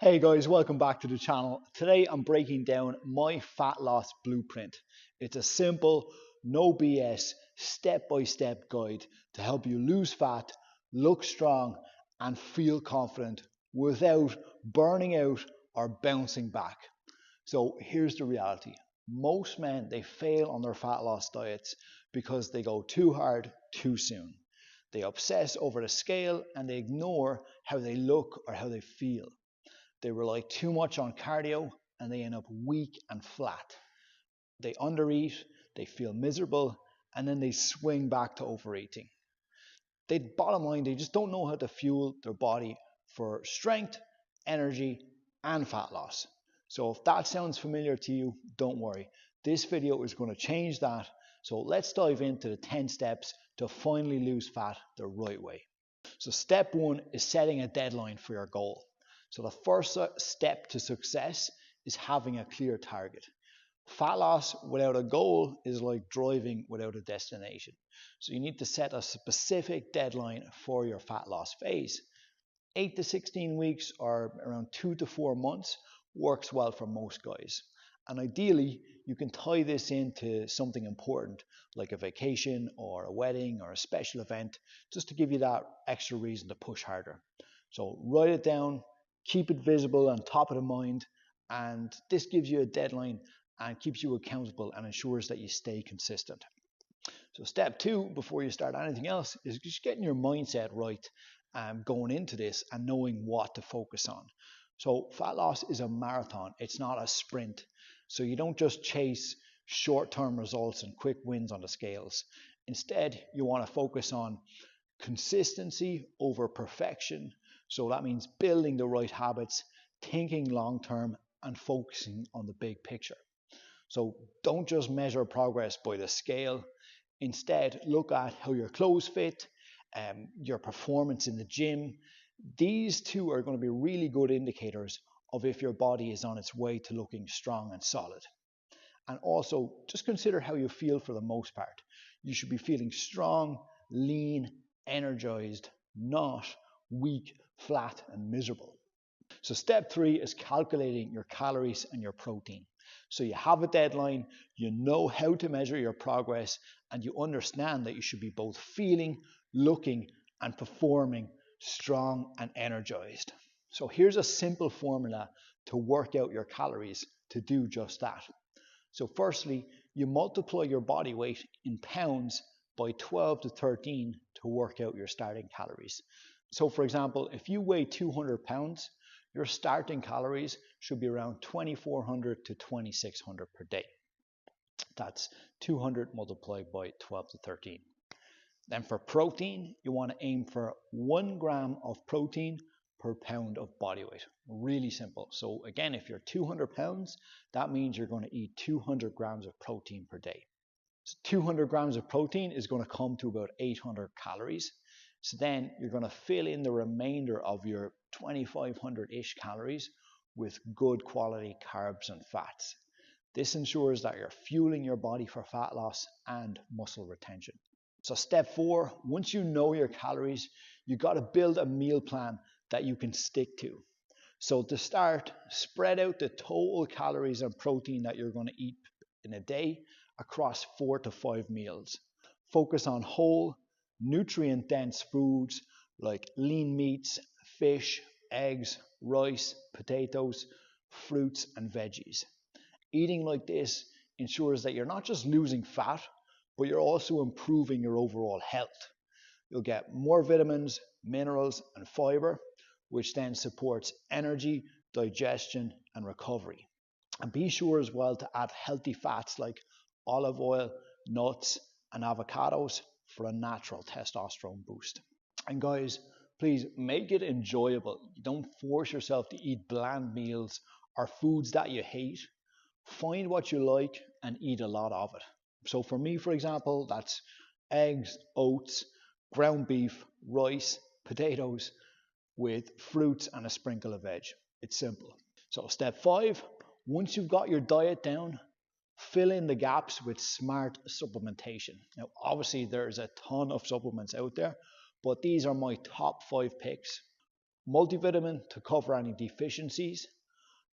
Hey guys, welcome back to the channel. Today I'm breaking down my fat loss blueprint. It's a simple, no BS, step-by-step guide to help you lose fat, look strong, and feel confident without burning out or bouncing back. So here's the reality. Most men, they fail on their fat loss diets because they go too hard too soon. They obsess over the scale and they ignore how they look or how they feel. They rely too much on cardio and they end up weak and flat. They undereat, they feel miserable, and then they swing back to overeating. Bottom line, they just don't know how to fuel their body for strength, energy, and fat loss. So if that sounds familiar to you, don't worry. This video is going to change that. So let's dive into the 10 steps to finally lose fat the right way. So step one is setting a deadline for your goal. So the first step to success is having a clear target. Fat loss without a goal is like driving without a destination. So you need to set a specific deadline for your fat loss phase. 8 to 16 weeks or around 2 to 4 months works well for most guys. And ideally, you can tie this into something important like a vacation or a wedding or a special event just to give you that extra reason to push harder. So write it down, keep it visible and top of the mind, and this gives you a deadline and keeps you accountable and ensures that you stay consistent. So step two, before you start anything else, is just getting your mindset right going into this and knowing what to focus on. So fat loss is a marathon, it's not a sprint. So you don't just chase short-term results and quick wins on the scales. Instead, you want to focus on consistency over perfection. So that means building the right habits, thinking long-term, and focusing on the big picture. So don't just measure progress by the scale. Instead, look at how your clothes fit, your performance in the gym. These two are going to be really good indicators of if your body is on its way to looking strong and solid. And also, just consider how you feel for the most part. You should be feeling strong, lean, energized, not weak, flat, and miserable. So step three is calculating your calories and your protein. So you have a deadline, you know how to measure your progress, and you understand that you should be both feeling, looking, and performing strong and energized. So here's a simple formula to work out your calories to do just that. So firstly, you multiply your body weight in pounds by 12 to 13 to work out your starting calories. So for example, if you weigh 200 pounds, your starting calories should be around 2,400 to 2,600 per day. That's 200 multiplied by 12 to 13. Then for protein, you want to aim for 1 gram of protein per pound of body weight. Really simple. So again, if you're 200 pounds, that means you're going to eat 200 grams of protein per day. So 200 grams of protein is going to come to about 800 calories. So then you're going to fill in the remainder of your 2,500-ish calories with good quality carbs and fats. This ensures that you're fueling your body for fat loss and muscle retention. So step four, once you know your calories, you got to build a meal plan that you can stick to. So to start, spread out the total calories and protein that you're going to eat in a day across 4 to 5 meals. Focus on whole, nutrient-dense foods like lean meats, fish, eggs, rice, potatoes, fruits, and veggies. Eating like this ensures that you're not just losing fat, but you're also improving your overall health. You'll get more vitamins, minerals, and fiber, which then supports energy, digestion, and recovery. And be sure as well to add healthy fats like olive oil, nuts, and avocados for a natural testosterone boost. And guys, please make it enjoyable. Don't force yourself to eat bland meals or foods that you hate. Find what you like and eat a lot of it. So for me, for example, that's eggs, oats, ground beef, rice, potatoes with fruits and a sprinkle of veg. It's simple. So step five, once you've got your diet down, fill in the gaps with smart supplementation. Now, obviously, there's a ton of supplements out there, but these are my top 5 picks. multivitamin to cover any deficiencies,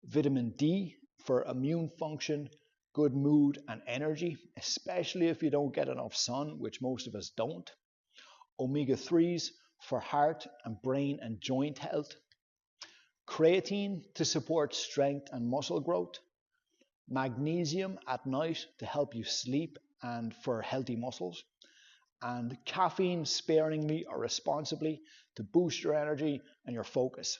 vitamin D for immune function, good mood and energy, especially if you don't get enough sun, which most of us don't, omega-3s for heart and brain and joint health, creatine to support strength and muscle growth, magnesium at night to help you sleep and for healthy muscles, and caffeine sparingly or responsibly to boost your energy and your focus.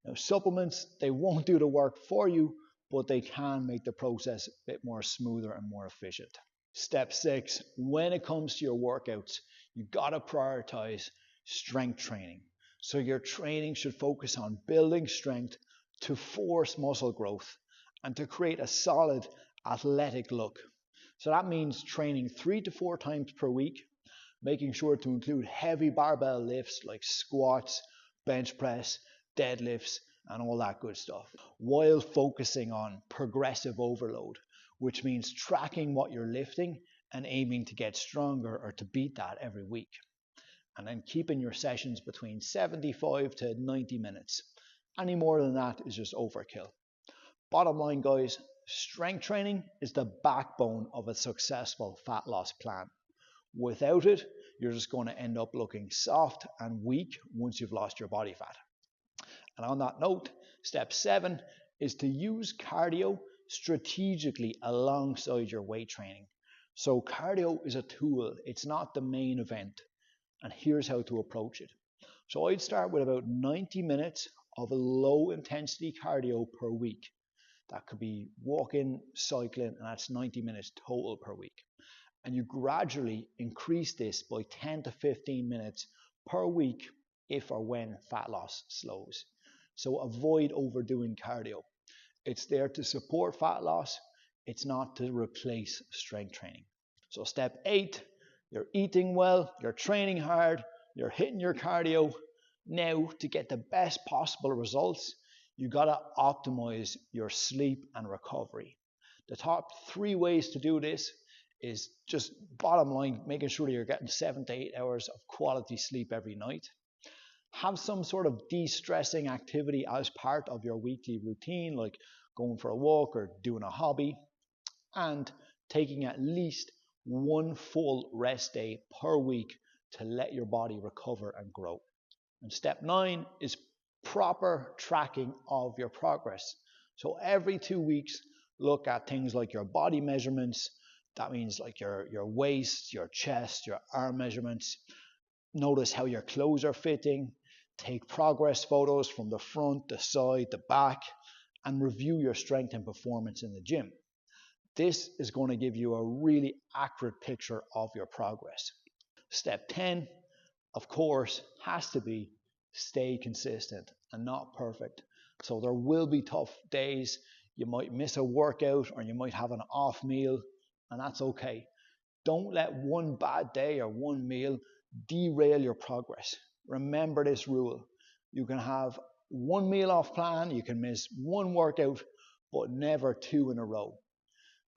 Now, supplements, they won't do the work for you, but they can make the process a bit more smoother and more efficient. Step 6, when it comes to your workouts, you gotta prioritize strength training. So your training should focus on building strength to force muscle growth and to create a solid athletic look. So that means training 3 to 4 times per week, making sure to include heavy barbell lifts like squats, bench press, deadlifts, and all that good stuff, while focusing on progressive overload, which means tracking what you're lifting and aiming to get stronger or to beat that every week. And then keeping your sessions between 75 to 90 minutes. Any more than that is just overkill. Bottom line, guys, strength training is the backbone of a successful fat loss plan. Without it, you're just going to end up looking soft and weak once you've lost your body fat. And on that note, step 7 is to use cardio strategically alongside your weight training. So cardio is a tool, it's not the main event. And here's how to approach it. So I'd start with about 90 minutes of a low intensity cardio per week. That could be walking, cycling, and that's 90 minutes total per week. And you gradually increase this by 10 to 15 minutes per week if or when fat loss slows. So avoid overdoing cardio. It's there to support fat loss. It's not to replace strength training. So step 8, you're eating well, you're training hard, you're hitting your cardio. Now, to get the best possible results, you gotta optimize your sleep and recovery. The top 3 ways to do this is just bottom line, making sure you're getting 7 to 8 hours of quality sleep every night. Have some sort of de-stressing activity as part of your weekly routine, like going for a walk or doing a hobby, and taking at least 1 full rest day per week to let your body recover and grow. And step 9 is proper tracking of your progress. So every 2 weeks, look at things like your body measurements. That means like your waist, your chest, your arm measurements. Notice how your clothes are fitting. Take progress photos from the front, the side, the back, and review your strength and performance in the gym. This is going to give you a really accurate picture of your progress. Step 10, of course, has to be stay consistent and not perfect. So there will be tough days. You might miss a workout or you might have an off meal, and that's okay. Don't let one bad day or one meal derail your progress. Remember this rule. You can have 1 meal off plan, you can miss 1 workout, but never 2 in a row.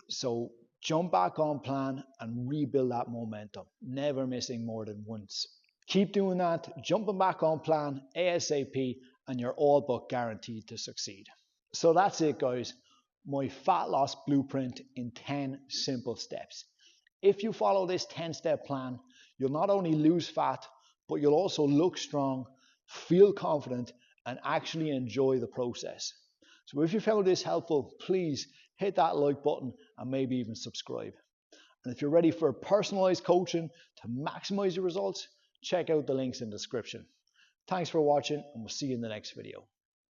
So jump back on plan and rebuild that momentum, never missing more than once. Keep doing that, jumping back on plan ASAP, and you're all but guaranteed to succeed. So that's it, guys. My fat loss blueprint in 10 simple steps. If you follow this 10-step plan, you'll not only lose fat, but you'll also look strong, feel confident, and actually enjoy the process. So if you found this helpful, please hit that like button and maybe even subscribe. And if you're ready for personalized coaching to maximize your results, check out the links in the description. Thanks for watching, and we'll see you in the next video.